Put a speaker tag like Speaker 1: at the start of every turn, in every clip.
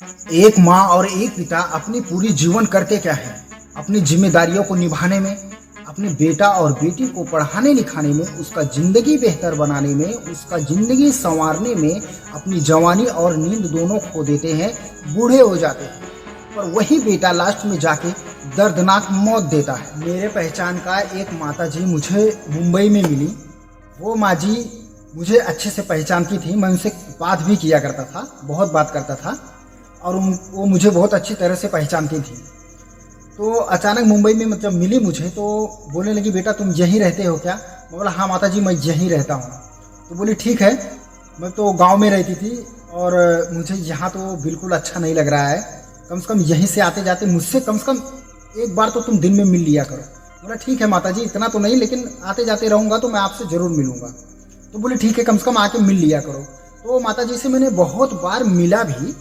Speaker 1: एक माँ और एक पिता अपनी पूरी जीवन करते क्या है, अपनी जिम्मेदारियों को निभाने में, अपने बेटा और बेटी को पढ़ाने लिखाने में, उसका जिंदगी बेहतर बनाने में, उसका जिंदगी संवारने में अपनी जवानी और नींद दोनों खो देते हैं, बूढ़े हो जाते हैं। पर वही बेटा लास्ट में जाके दर्दनाक मौत देता है। मेरे पहचान का एक माता जी मुझे मुंबई में मिली। वो माँ जी मुझे अच्छे से पहचानती थी, मैं उनसे बात भी किया करता था, बहुत बात करता था और वो मुझे बहुत अच्छी तरह से पहचानती थी। तो अचानक मुंबई में जब मिली मुझे तो बोलने लगी, बेटा तुम यहीं रहते हो क्या? मैं बोला हाँ माता जी मैं यहीं रहता हूँ। तो बोली ठीक है, मैं तो गांव में रहती थी और मुझे यहाँ तो बिल्कुल अच्छा नहीं लग रहा है, कम से कम यहीं से आते जाते मुझसे कम से कम एक बार तो तुम दिन में मिल लिया करो। बोला ठीक है माता जी, इतना तो नहीं लेकिन आते जाते रहूँगा तो मैं आपसे ज़रूर मिलूँगा। तो बोली ठीक है, कम से कम आके मिल लिया करो। तो माता जी से मैंने बहुत बार मिला भी,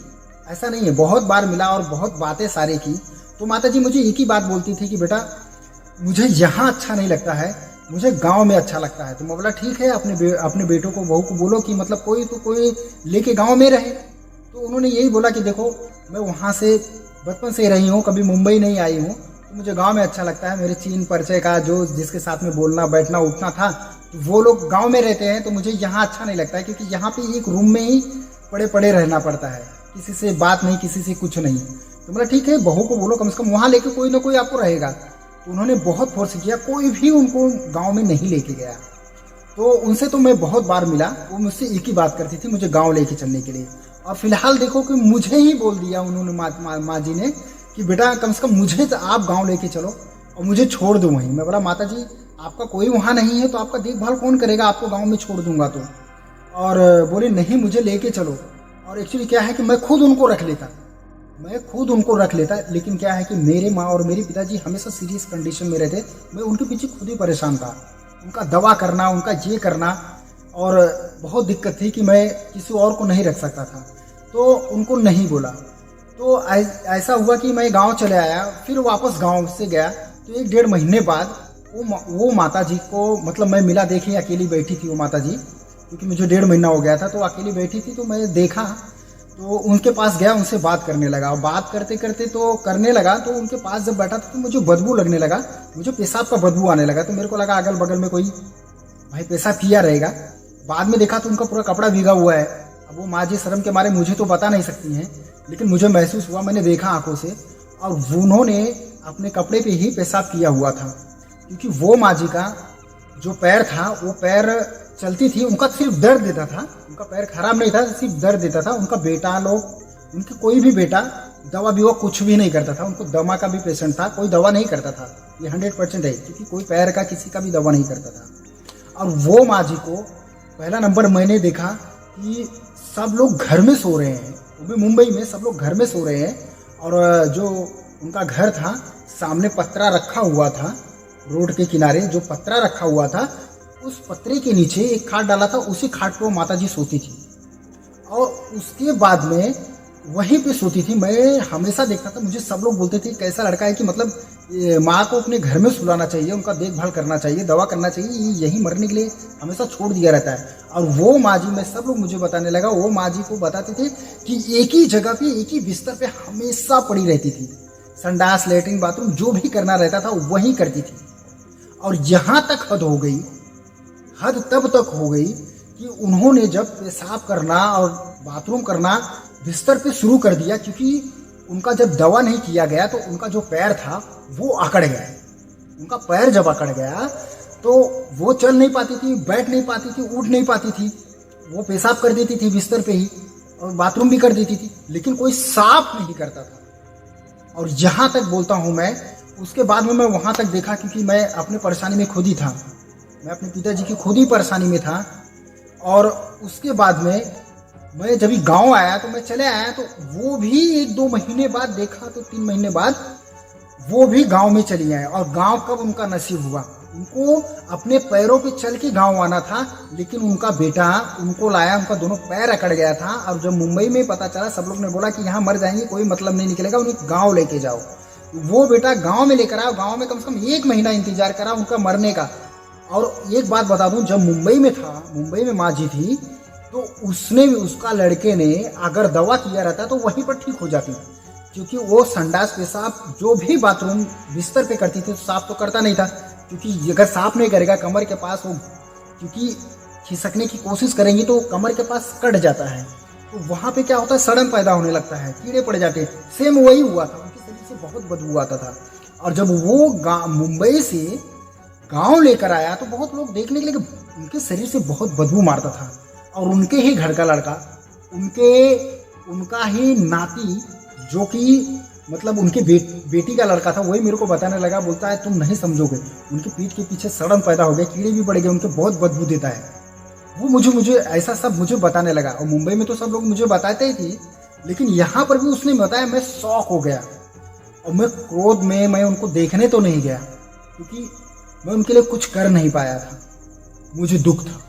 Speaker 1: ऐसा नहीं है, बहुत बार मिला और बहुत बातें सारे की। तो माता जी मुझे एक ही बात बोलती थी कि बेटा मुझे यहाँ अच्छा नहीं लगता है, मुझे गांव में अच्छा लगता है। तो मैं बोला ठीक है, अपने बेटों को बहू को बोलो कि मतलब कोई लेके गांव में रहे। तो उन्होंने यही बोला कि देखो मैं वहाँ से बचपन से रही हूँ, कभी मुंबई नहीं आई हूँ, तो मुझे गांव में अच्छा लगता है। मेरे चीन परिचय का जो जिसके साथ में बोलना बैठना उठना था तो वो लोग गांव में रहते हैं, तो मुझे यहाँ अच्छा नहीं लगता है क्योंकि यहाँ पे एक रूम में ही पड़े पड़े रहना पड़ता है, किसी से बात नहीं, किसी से कुछ नहीं। तो बोला ठीक है, बहू को बोलो कम से कम वहाँ लेके कोई ना कोई आपको रहेगा। तो उन्होंने बहुत फोर्स किया, कोई भी उनको गांव में नहीं लेके गया। तो उनसे तो मैं बहुत बार मिला, वो मुझसे एक ही बात करती थी, मुझे गांव लेके चलने के लिए। और फिलहाल देखो कि मुझे ही बोल दिया उन्होंने माँ जी ने कि बेटा कम से कम मुझे तो आप गांव लेके चलो और मुझे छोड़ दो वहीं। मैं बोला माता जी आपका कोई वहाँ नहीं है तो आपका देखभाल कौन करेगा, आपको गाँव में छोड़ दूंगा तो। और बोले नहीं मुझे लेके चलो। और एक्चुअली क्या है कि मैं खुद उनको रख लेता, लेकिन क्या है कि मेरे माँ और मेरे पिताजी हमेशा सीरियस कंडीशन में रहते, मैं उनके पीछे खुद ही परेशान था। उनका दवा करना, उनका ये करना, और बहुत दिक्कत थी कि मैं किसी और को नहीं रख सकता था, तो उनको नहीं बोला। तो ऐसा हुआ कि मैं गांव चले आया, फिर वापस गांव से गया। तो 1-1.5 महीने बाद वो माता जी को मतलब मैं मिला, देखी अकेली बैठी थी वो माता जी, क्योंकि मुझे 1.5 महीना हो गया था, तो अकेली बैठी थी। तो मैं देखा तो उनके पास गया, उनसे बात करने लगा। और बात करते करते तो करने लगा, तो उनके पास जब बैठा था तो मुझे बदबू लगने लगा, मुझे पेशाब का बदबू आने लगा। तो मेरे को लगा अगल बगल में कोई भाई पेशाब किया रहेगा। बाद में देखा तो उनका पूरा कपड़ा भीगा हुआ है। अब वो माँ जी शर्म के मारे मुझे तो बता नहीं सकती हैं, लेकिन मुझे महसूस हुआ, मैंने देखा आंखों से, और उन्होंने अपने कपड़े पे ही पेशाब किया हुआ था। क्योंकि वो माँ जी का जो पैर था, वो पैर चलती थी, उनका सिर्फ दर्द देता था, उनका पैर खराब नहीं था, सिर्फ दर्द देता था। उनका बेटा लोग, उनके कोई भी बेटा दवा भी वो कुछ भी नहीं करता था। उनको दमा का भी पेशेंट था, कोई दवा नहीं करता था, ये 100% है, क्योंकि कोई पैर का किसी का भी दवा नहीं करता था। और वो माँ जी को पहला नंबर मैंने देखा कि सब लोग घर में सो रहे हैं, वो भी मुंबई में सब लोग घर में सो रहे हैं। और जो उनका घर था सामने पत्रा रखा हुआ था, रोड के किनारे जो पत्रा रखा हुआ था, उस पत्रे के नीचे एक खाट डाला था, उसी खाट पे वो माता जी सोती थी। और उसके बाद में वहीं पे सोती थी। मैं हमेशा देखता था, मुझे सब लोग बोलते थे कैसा लड़का है कि मतलब माँ को अपने घर में सुलाना चाहिए, उनका देखभाल करना चाहिए, दवा करना चाहिए, यही मरने के लिए हमेशा छोड़ दिया रहता है। और वो माँ जी में सब लोग मुझे बताने लगा, वो माँ जी को बताते थे कि एक ही जगह पे एक ही बिस्तर पे हमेशा पड़ी रहती थी, संडास लेटरिन बाथरूम जो भी करना रहता था वही करती थी। और यहाँ तक हद हो गई, हद तब तक हो गई कि उन्होंने जब पेशाब करना और बाथरूम करना बिस्तर पे शुरू कर दिया, क्योंकि उनका जब दवा नहीं किया गया तो उनका जो पैर था वो अकड़ गया। उनका पैर जब अकड़ गया तो वो चल नहीं पाती थी, बैठ नहीं पाती थी, उठ नहीं पाती थी। वो पेशाब कर देती थी बिस्तर पे ही और बाथरूम भी कर देती थी, लेकिन कोई साफ नहीं करता था। और यहाँ तक बोलता हूँ मैं, उसके बाद में मैं वहाँ तक देखा, क्योंकि मैं अपने परेशानी में खुद ही था, मैं अपने पिताजी की खुद ही परेशानी में था। और उसके बाद में मैं जब गांव आया तो मैं चले आया, तो वो भी 1-2 महीने बाद देखा, तो 3 महीने बाद वो भी गांव में चली आए। और गांव कब उनका नसीब हुआ, उनको अपने पैरों पे चल के गांव आना था, लेकिन उनका बेटा उनको लाया, उनका दोनों पैर अकड़ गया था। और जब मुंबई में पता चला, सब लोग ने बोला कि यहाँ मर जाएंगे, कोई मतलब नहीं निकलेगा, उन्हें गाँव लेके जाओ। वो बेटा गाँव में लेकर आया, गाँव में कम से कम 1 महीना इंतजार करा उनका मरने का। और एक बात बता दूं, जब मुंबई में था, मुंबई में माँ जी थी, तो उसने उसका लड़के ने अगर दवा किया रहता तो वहीं पर ठीक हो जाती, क्योंकि वो संडास पेशाब जो भी बाथरूम बिस्तर पे करती थी तो साफ तो करता नहीं था, क्योंकि अगर साफ नहीं करेगा कमर के पास वो, क्योंकि खिसकने की कोशिश करेंगी तो कमर के पास कट जाता है, तो वहाँ पे क्या होता है, सड़न पैदा होने लगता है, कीड़े पड़ जाते हैं। सेम वही हुआ था, उनके शरीर से बहुत बदबू आता था। और जब वो मुंबई से गांव लेकर आया तो बहुत लोग देखने के लिए उनके शरीर से बहुत बदबू मारता था। और उनके ही घर का लड़का, उनका ही नाती, जो कि मतलब उनके बेटी का लड़का था, वही मेरे को बताने लगा, बोलता है तुम नहीं समझोगे, उनके पीठ के पीछे सड़न पैदा हो गया, कीड़े भी पड़ गए, उनके बहुत बदबू देता है। वो मुझे ऐसा सब मुझे बताने लगा। और मुंबई में तो सब लोग मुझे बताते ही थे, लेकिन यहाँ पर भी उसने बताया, मैं शॉक हो गया। और मैं क्रोध में मैं उनको देखने तो नहीं गया, क्योंकि मैं उनके लिए कुछ कर नहीं पाया था, मुझे दुख था।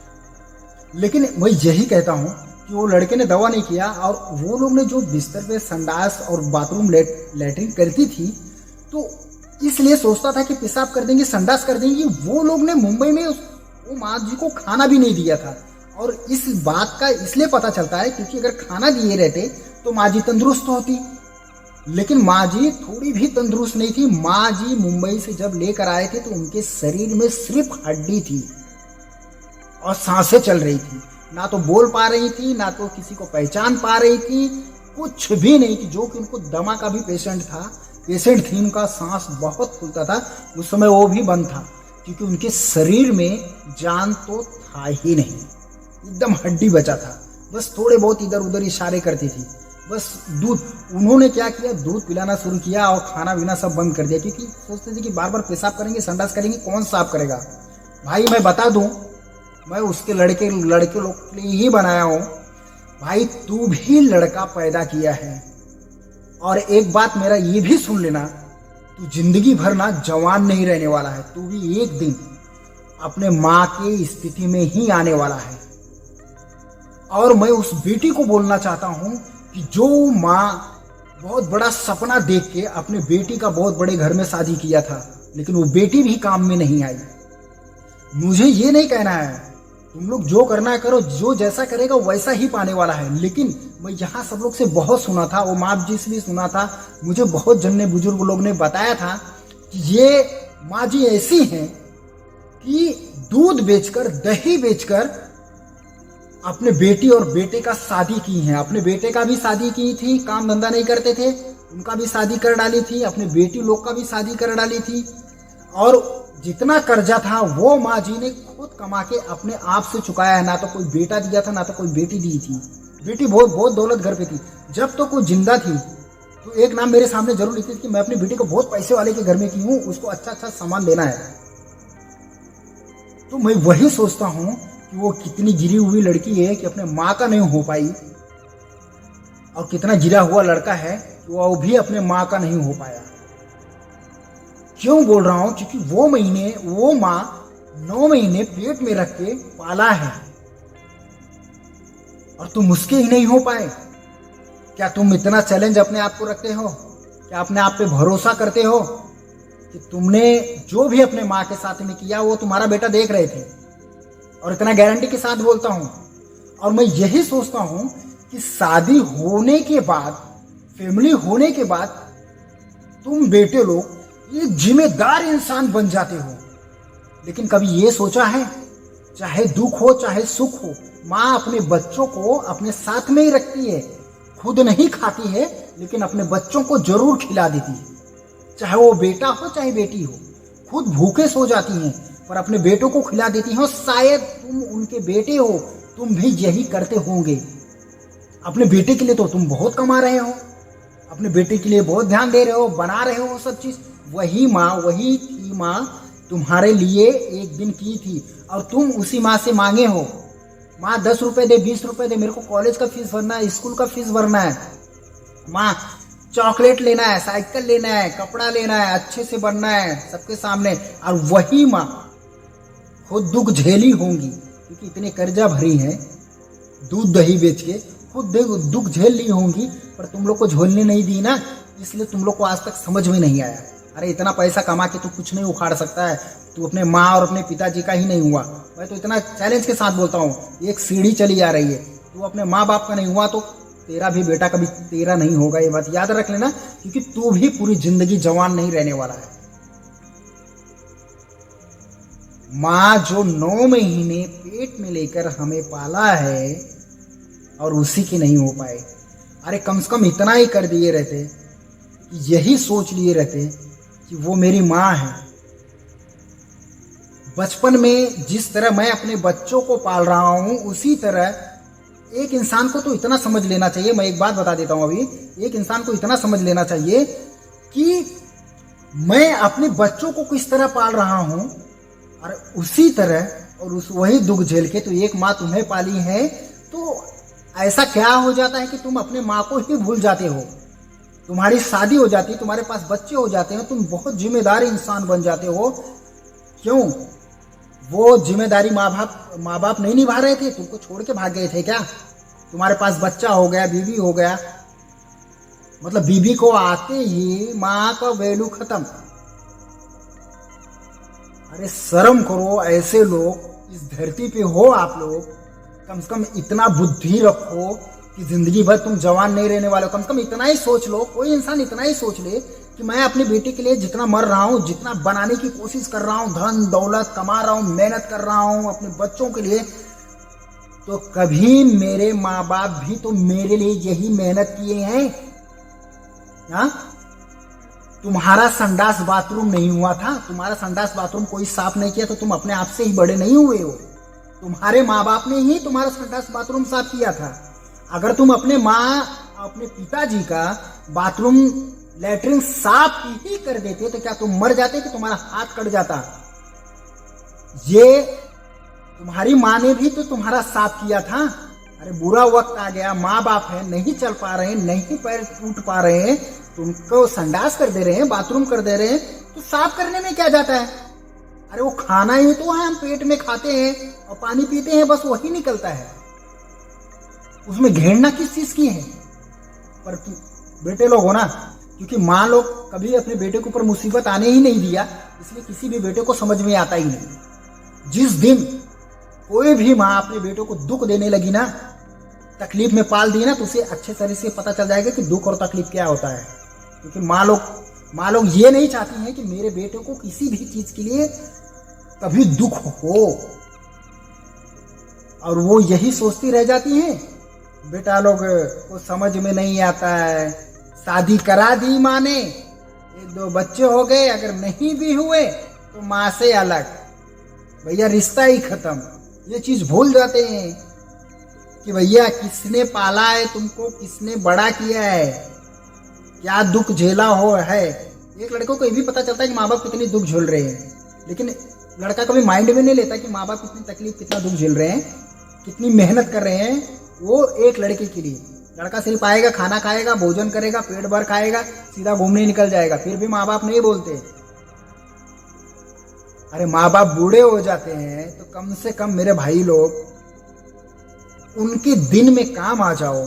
Speaker 1: लेकिन मैं यही कहता हूँ कि वो लड़के ने दवा नहीं किया, और वो लोग ने जो बिस्तर पे संडास और बाथरूम लेटरिन करती थी, तो इसलिए सोचता था कि पेशाब कर देंगे, संडास कर देंगे। वो लोग ने मुंबई में वो माँ जी को खाना भी नहीं दिया था। और इस बात का इसलिए पता चलता है क्योंकि अगर खाना दिए रहते तो माँ जी तंदुरुस्त होती, लेकिन माँ जी थोड़ी भी तंदुरुस्त नहीं थी। माँ जी मुंबई से जब लेकर आए थे तो उनके शरीर में सिर्फ हड्डी थी और सांसें चल रही थी, ना तो बोल पा रही थी, ना तो किसी को पहचान पा रही थी, कुछ भी नहीं थी। जो कि उनको दमा का भी पेशेंट थी, उनका सांस बहुत फूलता था उस समय, वो भी बंद था, क्योंकि उनके शरीर में जान तो था ही नहीं, एकदम हड्डी बचा था। बस थोड़े बहुत इधर उधर इशारे करती थी, बस दूध। उन्होंने क्या किया, दूध पिलाना शुरू किया और खाना पीना सब बंद कर दिया, क्योंकि सोचते थे कि बार बार पेशाब करेंगे, संडास करेंगे, कौन साफ करेगा। भाई मैं बता दूं, मैं उसके लड़के लोग के लिए ही बनाया हूँ। भाई तू भी लड़का पैदा किया है, और एक बात मेरा ये भी सुन लेना, तू जिंदगी भर ना जवान नहीं रहने वाला है, तू भी एक दिन अपने माँ की स्थिति में ही आने वाला है। और मैं उस बेटी को बोलना चाहता हूँ कि जो माँ बहुत बड़ा सपना देख के अपने बेटी का बहुत बड़े घर में शादी किया था, लेकिन वो बेटी भी काम में नहीं आई। मुझे ये नहीं कहना है तुम लोग जो करना है करो, जो जैसा करेगा वैसा ही पाने वाला है, लेकिन मैं यहाँ सब लोग से बहुत सुना था, वो माँ जी से भी सुना था, मुझे बहुत जन्ने बुजुर्ग लोग ने बताया था कि ये माँ जी ऐसी हैं कि दूध बेचकर, दही बेचकर अपने बेटी और बेटे का शादी की हैं। अपने बेटे का भी शादी की थी, काम धंधा नहीं करते थे, उनका भी शादी कर डाली थी, अपने बेटी लोग का भी शादी कर डाली थी। और जितना कर्जा था वो माँ जी ने खुद कमा के अपने आप से चुकाया है। ना तो कोई बेटा दिया था, ना तो कोई बेटी दी थी। बेटी बहुत दौलत घर पे थी। जब तो कोई जिंदा थी तो एक नाम मेरे सामने जरूर लिखती थी कि मैं अपनी बेटी को बहुत पैसे वाले के घर में की हूँ, उसको अच्छा अच्छा सामान देना है। तो मैं वही सोचता हूँ कि वो कितनी गिरी हुई लड़की है कि अपने माँ का नहीं हो पाई, और कितना गिरा हुआ लड़का है कि वो भी अपने माँ का नहीं हो पाया। क्यों बोल रहा हूं, क्योंकि वो माँ 9 महीने पेट में रख के पाला है, और तुम उसके ही नहीं हो पाए। क्या तुम इतना चैलेंज अपने आप को रखते हो? क्या अपने आप पे भरोसा करते हो कि तुमने जो भी अपने माँ के साथ में किया वो तुम्हारा बेटा देख रहे थे? और इतना गारंटी के साथ बोलता हूं। और मैं यही सोचता हूं कि शादी होने के बाद, फैमिली होने के बाद, तुम बेटे लोग एक जिम्मेदार इंसान बन जाते हो। लेकिन कभी ये सोचा है, चाहे दुख हो चाहे सुख हो, माँ अपने बच्चों को अपने साथ में ही रखती है। खुद नहीं खाती है, लेकिन अपने बच्चों को जरूर खिला देती है। चाहे वो बेटा हो चाहे बेटी हो, खुद भूखे सो जाती हैं पर अपने बेटों को खिला देती हैं। शायद तुम उनके बेटे हो, तुम भी यही करते होंगे। अपने बेटे के लिए तो तुम बहुत कमा रहे हो, अपने बेटे के लिए बहुत ध्यान दे रहे हो, बना रहे हो सब चीज। वही थी माँ तुम्हारे लिए एक दिन की थी, और तुम उसी माँ से मांगे हो, माँ 10 रुपए दे, 20 रुपए दे, मेरे को कॉलेज का फीस भरना है, स्कूल का फीस भरना है, माँ चॉकलेट लेना है, साइकिल लेना है, कपड़ा लेना है, अच्छे से बनना है सबके सामने। और वही माँ खुद दुख झेली होंगी, क्योंकि इतने कर्जा भरी हैं दूध दही बेच के, खुद दुख झेल ली होंगी, पर तुम लोग को झोलने नहीं दी ना, इसलिए तुम लोग को आज तक समझ में नहीं आया। अरे इतना पैसा कमा के तू कुछ नहीं उखाड़ सकता है, तू अपने माँ और अपने पिताजी का ही नहीं हुआ। मैं तो इतना चैलेंज के साथ बोलता हूँ, एक सीढ़ी चली आ रही है, तू अपने माँ बाप का नहीं हुआ तो तेरा भी बेटा कभी तेरा नहीं होगा, ये बात याद रख लेना, क्योंकि तू भी पूरी जिंदगी जवान नहीं रहने वाला है। माँ जो 9 महीने पेट में लेकर हमें पाला है और उसी की नहीं हो पाए, अरे कम से कम इतना ही कर दिए रहते, यही सोच लिए रहते कि वो मेरी माँ है। बचपन में जिस तरह मैं अपने बच्चों को पाल रहा हूँ, उसी तरह एक इंसान को तो इतना समझ लेना चाहिए, मैं एक बात बता देता हूँ अभी, एक इंसान को इतना समझ लेना चाहिए कि मैं अपने बच्चों को किस तरह पाल रहा हूँ, और उसी तरह और उस वही दुख झेल के तो एक माँ तुम्हें पाली है, तो ऐसा क्या हो जाता है कि तुम अपने माँ को ही भूल जाते हो। तुम्हारी शादी हो जाती है, तुम्हारे पास बच्चे हो जाते हैं, तुम बहुत जिम्मेदार इंसान बन जाते हो। क्यों? वो जिम्मेदारी माँ बाप नहीं निभा रहे थे, तुमको छोड़ के भाग गए थे क्या? तुम्हारे पास बच्चा हो गया, बीवी हो गया, मतलब बीवी को आते ही माँ का वैल्यू खत्म। अरे शर्म करो, ऐसे लोग इस धरती पे हो आप लोग, कम से कम इतना बुद्धि रखो कि जिंदगी भर तुम जवान नहीं रहने वाले हो। कम से कम इतना ही सोच लो, कोई इंसान इतना ही सोच ले कि मैं अपने बेटे के लिए जितना मर रहा हूँ, जितना बनाने की कोशिश कर रहा हूँ, धन दौलत कमा रहा हूँ, मेहनत कर रहा हूँ अपने बच्चों के लिए, तो कभी मेरे माँ बाप भी तो मेरे लिए यही मेहनत किए हैं। हाँ, तुम्हारा संडास बाथरूम नहीं हुआ था, तुम्हारा संडास बाथरूम कोई साफ नहीं किया, तो तुम अपने आप से ही बड़े नहीं हुए हो। तुम्हारे माँ बाप ने ही तुम्हारा संडास बाथरूम साफ किया था। अगर तुम अपने अपने पिताजी का बाथरूम लैट्रिन साफ ही कर देते तो क्या तुम मर जाते कि तुम्हारा हाथ कट जाता? ये तुम्हारी माँ ने भी तो तुम्हारा साफ किया था। अरे बुरा वक्त आ गया, माँ बाप है, नहीं चल पा रहे हैं, नहीं पैर टूट पा रहे हैं, तुमको संडास कर दे रहे हैं, बाथरूम कर दे रहे हैं, तो साफ करने में क्या जाता है? अरे वो खाना ही तो है, हम पेट में खाते हैं और पानी पीते हैं, बस वही निकलता है, उसमें घेरना किस चीज की है? पर बेटे लोग हो ना, क्योंकि माँ लोग कभी अपने बेटे के ऊपर मुसीबत आने ही नहीं दिया, इसलिए किसी भी बेटे को समझ में आता ही नहीं। जिस दिन कोई भी माँ अपने बेटों को दुख देने लगी ना, तकलीफ में पाल दी ना, तो उसे अच्छे तरह से पता चल जाएगा कि दुख और तकलीफ क्या होता है। क्योंकि माँ लोग ये नहीं चाहती हैं कि मेरे बेटे को किसी भी चीज के लिए कभी दुख हो, और वो यही सोचती रह जाती हैं। बेटा लोग को समझ में नहीं आता है, शादी करा दी माँ ने, 1-2 बच्चे हो गए, अगर नहीं भी हुए तो माँ से अलग, भैया रिश्ता ही खत्म। ये चीज भूल जाते हैं कि भैया किसने पाला है तुमको, किसने बड़ा किया है, क्या दुख झेला हो है। एक लड़कों को ये भी पता चलता है कि माँ बाप कितनी दुख झेल रहे हैं, लेकिन लड़का कभी माइंड में नहीं लेता कि माँ बाप कितनी तकलीफ, कितना दुख झेल रहे हैं, कितनी मेहनत कर रहे हैं वो एक लड़के के लिए। लड़का सिर्फ आएगा, खाना खाएगा, भोजन करेगा, पेट भर खाएगा, सीधा घूमने निकल जाएगा, फिर भी माँ बाप नहीं बोलते। अरे माँ बाप बूढ़े हो जाते हैं तो कम से कम मेरे भाई लोग उनके दिन में काम आ जाओ।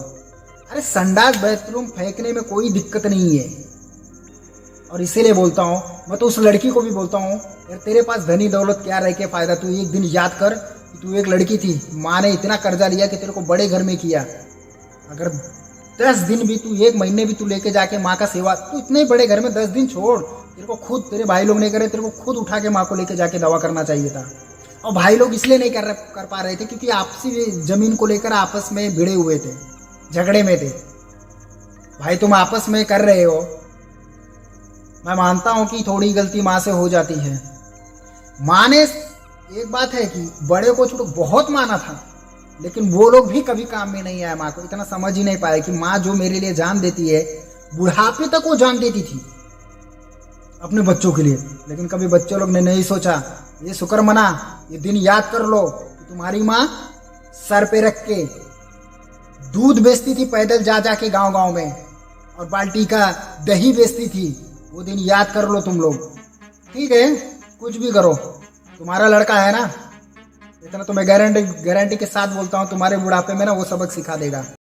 Speaker 1: अरे संडास बाथरूम फेंकने में कोई दिक्कत नहीं है, और इसीलिए बोलता हूँ, मैं तो उस लड़की को भी बोलता हूँ, यार तेरे पास धनी दौलत क्या रह के फायदा, तू एक दिन याद कर कि तू एक लड़की थी, माँ ने इतना कर्जा लिया कि तेरे को बड़े घर में किया। अगर 10 दिन भी तू, 1 महीने भी तू लेके जाके माँ का सेवा, तू इतने ही बड़े घर में 10 दिन छोड़, तेरे को खुद, तेरे भाई लोग नहीं करे, तेरे को खुद उठा के माँ को लेके जाके दवा करना चाहिए था। और भाई लोग इसलिए नहीं कर पा रहे थे क्योंकि आपसी जमीन को लेकर आपस में भिड़े हुए थे, झगड़े में थे। भाई तुम आपस में कर रहे हो, मैं मानता हूं कि थोड़ी गलती माँ से हो जाती है। माँ ने, एक बात है कि बड़े को छोटो बहुत माना था, लेकिन वो लोग भी कभी काम में नहीं आया। माँ को इतना समझ ही नहीं पाए कि माँ जो मेरे लिए जान देती है, बुढ़ापे तक वो जान देती थी अपने बच्चों के लिए। लेकिन कभी बच्चों लोग ने नहीं सोचा, ये शुक्र मना, ये दिन याद कर लो कि तुम्हारी माँ सर पे रख के दूध बेचती थी पैदल जा जाके गांव में, और बाल्टी का दही बेचती थी। वो दिन याद कर लो तुम लोग। ठीक है, कुछ भी करो, तुम्हारा लड़का है ना, इतना तो मैं गारंटी के साथ बोलता हूँ, तुम्हारे बुढ़ापे में ना वो सबक सिखा देगा।